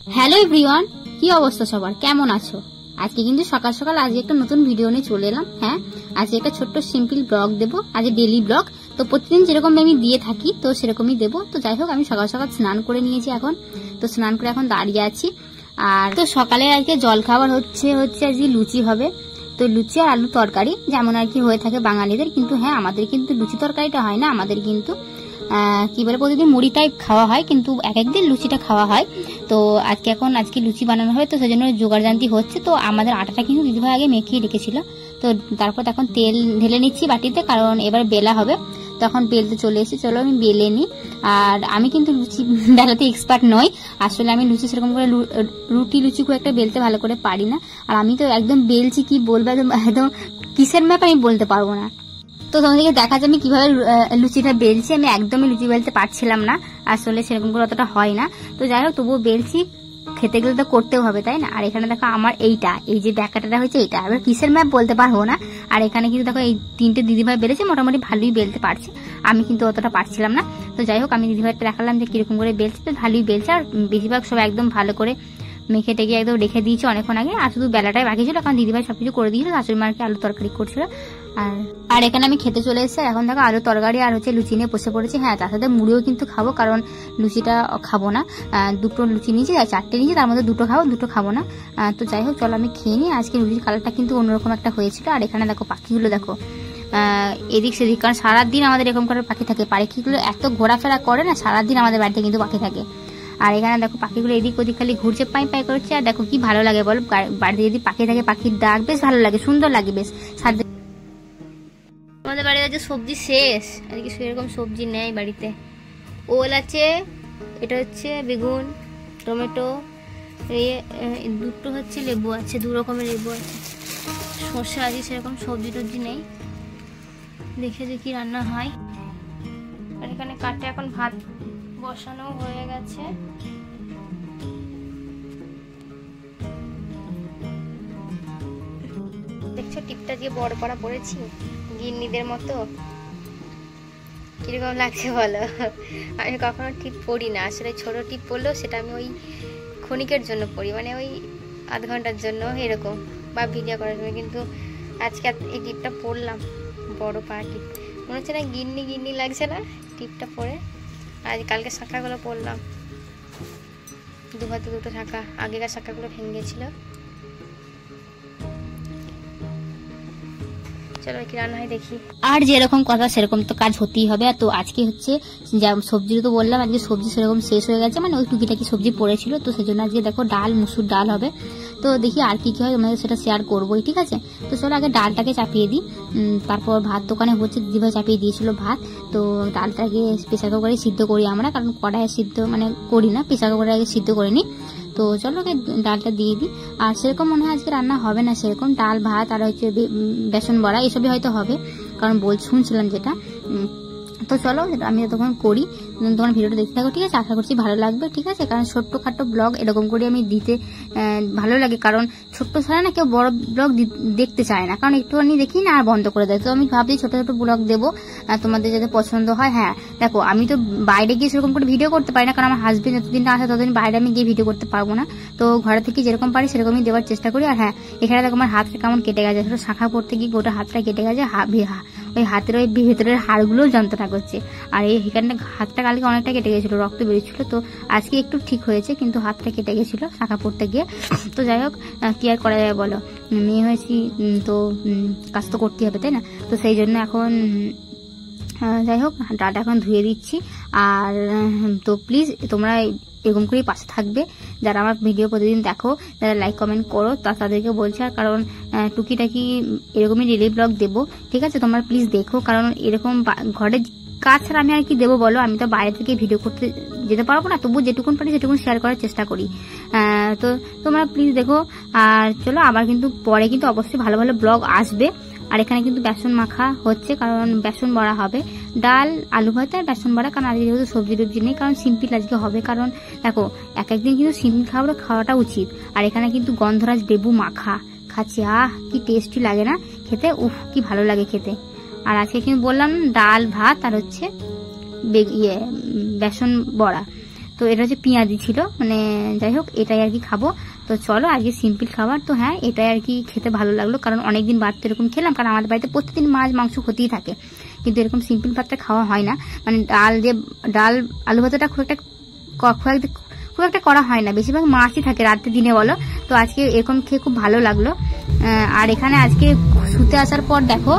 Hello everyone, কি অবস্থা সবার, কেমন আছো? আজকে কিন্তু সকাল সকাল আজকে একটা নতুন ভিডিও নিয়ে চলে এলাম। হ্যাঁ, আজকে একটা ছোট্ট সিম্পল ব্লগ দেবো, আজ ডেলি ব্লগ। তো প্রতিদিন যেরকম আমি দিয়ে থাকি তো সেরকমই দেবো। তো যাই হোক, আমি সকাল সকাল স্নান করে নিয়েছি এখন। তো স্নান করে এখন দাঁড়িয়ে আছি। আর তো সকালে আজকে জল খাবার হচ্ছে আজকে লুচি হবে। তো লুচি আর আলু তরকারি যেমন আর কি হয়ে থাকে বাঙালিদের, কিন্তু হ্যাঁ আমাদের কিন্তু লুচি তরকারিটা হয় না, আমাদের কিন্তু কি বলে প্রতিদিন মুড়ি টাইপ খাওয়া হয়, কিন্তু এক একদিন লুচিটা খাওয়া হয়। তো আজকে লুচি বানানো হয়, তো সেই জন্য জোগাড় জান্তি হচ্ছে। তো আমাদের আটাটা কিন্তু দিদিভাই আগে মেখিয়ে রেখেছিল। তো তারপর এখন তেল ঢেলে নিচ্ছি বাটিতে, কারণ এবার বেলা হবে। তখন বেলতে চলে এসেছি, চলো আমি বেলে নিই। আর আমি কিন্তু লুচি বেলাতে এক্সপার্ট নই, আসলে আমি লুচি সেরকম করে লুচি খুব একটা বেলতে ভালো করে পারি না। আর আমি তো একদম বেলছি কি বলবো, একদম কিসের ম্যাপ আমি বলতে পারবো না। তো তোমাদেরকে দেখা যায় আমি কিভাবে লুচিটা বেলছি। আমি একদমই লুচি বেলতে পারছিলাম না, আসলে সেরকম করে অতটা হয় না। তো যাই হোক, তবুও বেলছি, খেতে গেলে তো করতেও হবে তাই না। আর এখানে দেখো আমার এই যে ব্যাকাটা হচ্ছে এইটা, এবার কিসের ম্যাপ বলতে পারবো না। আর এখানে কিন্তু দেখো এই তিনটে দিদিভাই বেলেছে, মোটামুটি ভালোই বেলতে পারছে, আমি কিন্তু অতটা পারছিলাম না। তো যাই হোক, আমি দিদিভাইটা দেখালাম যে কিরকম করে বেলছে, তো ভালোই বেলছে। আর বেশিরভাগ সব একদম ভালো করে মেখে টেকে একদম রেখে দিয়েছি অনেকক্ষণ আগে। আর শুধু বেলাটাই বাকি ছিল, কারণ দিদিভাই সবকিছু করে দিয়েছিল, শাশুড়ি মাকে আলু তরকারি করছিল। আর এখানে আমি খেতে চলে এসেছি। এখন দেখো আলু তরকারি আর লুচি নিয়ে বসে পড়েছি। হ্যাঁ, তার সাথে মুড়িও কিন্তু খাবো, কারণ লুচিটা খাবো না। দুটো লুচি নিয়েছি, চারটে নিয়েছি, তার মধ্যে দুটো খাবো, দুটো খাবো না। তো যাই হোক, চলো আমি খেয়ে নিই। আজকে লুচির কালারটা কিন্তু অন্যরকম একটা হয়েছিল। আর এখানে দেখো পাখিগুলো দেখো এদিক সেদিক, কারণ সারাদিন আমাদের এরকম করে পাখি থাকে। পাখিগুলো এত ঘোরাফেরা করে না, সারাদিন আমাদের বাড়িতে কিন্তু পাখি থাকে। আর এখানে দেখো পাখিগুলো এদিক ওদিক খালি ঘুরছে, পাই পাই করছে। আর দেখো কি ভালো লাগে বলো, বাড়িতে যদি পাখি থাকে, পাখির ডাক বেশ ভালো লাগে, সুন্দর লাগে বেশ। আমাদের বাড়িতে যে সবজি শেষ, আজকে সেরকম সবজি নেই বাড়িতে। ওল আছে, এটা হচ্ছে বেগুন, টমেটো, দুটো হচ্ছে লেবু আছে, দু রকমের লেবু আছে, শসা আছে, সেরকম সবজি টবজি নেই। দেখে যে কি রান্না হয়। আর এখানে কাটে এখন ভাত বসানো হয়ে গেছে। দেখছো টিপটা দিয়ে বড় করা পড়েছি গিন্নিদের মতো, কিরকম লাগছে বলো? আমি কখনো টিপ পড়ি না, আসলে ছোট টিপ পড়লেও সেটা আমি ওই ক্ষণিকের জন্য পড়ি, মানে ওই আধ ঘন্টার জন্য এরকম, বা ভিডিও করার জন্য। কিন্তু আজকে এই টিপটা পড়লাম, বড় পাড়া টিপ, মনে হচ্ছে না গিন্নি লাগছে না টিপটা পরে। আজ কালকে শাঁখাগুলো পরলাম, দু হাতে দুটো শাঁখা, আগেকার শাঁখাগুলো ভেঙে গেছিল। চলো কি রান্না হয় দেখি। আর যেরকম কথা সেরকম তো কাজ হতেই হবে। তো আজকে হচ্ছে সবজি তো বললাম, আজকে সবজি সেরকম শেষ হয়ে গেছে, মানে ওই টুকিটাকি সবজি পড়েছিল। তো সেই জন্য আজকে দেখো ডাল, মুসুর ডাল হবে। তো দেখি আর কি হয়, তোমাদের সেটা শেয়ার করবোই, ঠিক আছে? তো চলো আগে ডালটাকে চাপিয়ে দিই, তারপর ভাত দোকানে হচ্ছে, দিদিভাই চাপিয়ে দিয়েছিল ভাত। তো ডালটাকে প্রেসার কুকারে সিদ্ধ করি আমরা, কারণ কড়াইয়ে সিদ্ধ মানে করি না, প্রেসার কুকারে আগে সিদ্ধ করে নিই। তো চলো ওকে ডালটা দিয়ে দিই। আর সেরকম মনে হয় আজকে রান্না হবে না, সেরকম ডাল ভাত আর হচ্ছে বেসন বড়া এসবই হয়তো হবে, কারণ শুনছিলাম যেটা। তো চলো আমি তখন করি, তোমার ভিডিওটা দেখতে থাকো, ঠিক আছে? আশা করছি ভালো লাগবে, ঠিক আছে? কারণ ছোট্ট খাটো ব্লগ এরকম করে আমি দিতে ভালো লাগে, কারণ ছোট্ট ছাড়া না কেউ বড় ব্লগ দেখতে চায় না, কারণ একটুখানি দেখি না আর বন্ধ করে দেয়। তো আমি ভাবছি ছোট ছোট ব্লগ দেবো, তোমাদের যাতে পছন্দ হয়। হ্যাঁ দেখো, আমি তো বাইরে গিয়ে সেরকম করে ভিডিও করতে পারি না, কারণ আমার হাজবেন্ড যতদিন না আসে ততদিন বাইরে আমি গিয়ে ভিডিও করতে পারবো না। তো ঘরে থেকে যেরকম পারি সেরকমই দেওয়ার চেষ্টা করি। আর হ্যাঁ, এখানে দেখো আমার হাতটা কেমন কেটে গেছে, শাঁখা পড়তে গিয়ে গোটা হাতটা কেটে গেছে, ওই হাতের ওই ভেতরের হাড়গুলোও যন্ত্রণা করছে। আর এই এখানটা হাতটা কালকে অনেকটা কেটে গেছিল, রক্ত বেরিয়েছিল। তো আজকে একটু ঠিক হয়েছে, কিন্তু হাতটা কেটে গেছিল শাঁখা পড়তে গিয়ে। তো যাই হোক, কি আর করা যায় বলো, মেয়ে হয়েছি তো কাজ তো করতেই হবে, তাই না? তো সেই জন্য এখন যাই হোক, ডালটা এখন ধুয়ে দিচ্ছি। আর তো প্লিজ তোমরা এরকম করেই পাশে থাকবে, যারা আমার ভিডিও প্রতিদিন দেখো, যারা লাইক কমেন্ট করো, তাদেরকে বলছি। আর কারণ টুকিটাকি এরকমই ডেলি ব্লগ দেবো, ঠিক আছে? তোমরা প্লিজ দেখো, কারণ এরকম ঘরে কাজ ছাড়া আমি আর কি দেবো বলো? আমি তো বাইরে থেকে ভিডিও করতে যেতে পারবো না, তবু যেটুকুন পারি সেটুকুন শেয়ার করার চেষ্টা করি। তো তোমরা প্লিজ দেখো। আর চলো আবার কিন্তু পরে কিন্তু অবশ্যই ভালো ভালো ব্লগ আসবে। আর এখানে কিন্তু বেসন মাখা হচ্ছে, কারণ বেসন বড়া হবে, ডাল আলু ভাত আর বেসন বড়া, কারণ আজকে যেহেতু সবজি টবজি নেই, কারণ সিম্পল আজকে হবে। কারণ দেখো এক একদিন কিন্তু সিম্পল খাওয়াটা উচিত। আর এখানে কিন্তু গন্ধরাজ লেবু মাখা খাচ্ছি, কি টেস্টি লাগে না খেতে, উফ কি ভালো লাগে খেতে। আর আজকে কিন্তু বললাম ডাল ভাত আর হচ্ছে বেসন বড়া। তো তো এটা হচ্ছে পেঁয়াজি ছিল, মানে যাই হোক এটাই আর কি খাবো। তো চলো আজকে সিম্পল খাবার, তো হ্যাঁ এটাই আর কি খেতে ভালো লাগলো, কারণ অনেকদিন বাদ তো এরকম খেলাম, কারণ আমাদের বাড়িতে প্রতিদিন মাছ মাংস হতেই থাকে, কিন্তু এরকম সিম্পল ভাতটা খাওয়া হয় না। মানে ডাল আলু ভাজাটা খুব একটা করা হয় না, বেশিরভাগ মাছই থাকে রাতে দিনে বলো। তো আজকে এরকম খেয়ে খুব ভালো লাগলো। আর এখানে আজকে শুতে আসার পর দেখো